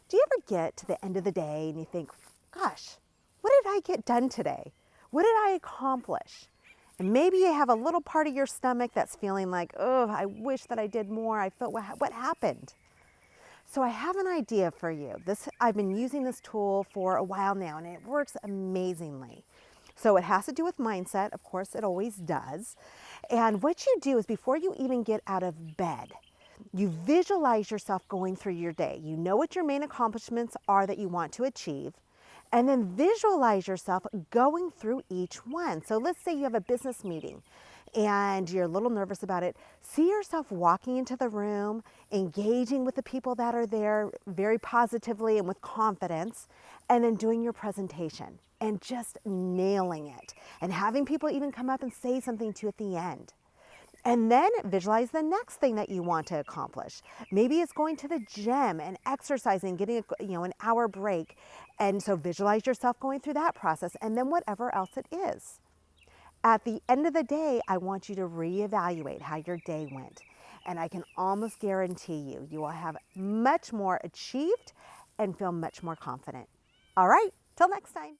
Do you ever get to the end of the day and you think, gosh, what did I get done today? What did I accomplish? And maybe you have a little part of your stomach that's feeling like, oh, I wish that I did more. I felt what happened? So I have an idea for you. I've been using this tool for a while now and it works amazingly. So it has to do with mindset. Of course, it always does. And what you do is before you even get out of bed, you visualize yourself going through your day. You know what your main accomplishments are that you want to achieve. And then visualize yourself going through each one. So let's say you have a business meeting and you're a little nervous about it. See yourself walking into the room, engaging with the people that are there very positively and with confidence, and then doing your presentation and just nailing it and having people even come up and say something to you at the end. And then visualize the next thing that you want to accomplish. Maybe it's going to the gym and exercising, getting an hour break. And so visualize yourself going through that process and then whatever else it is. At the end of the day, I want you to reevaluate how your day went. And I can almost guarantee you will have much more achieved and feel much more confident. All right, till next time.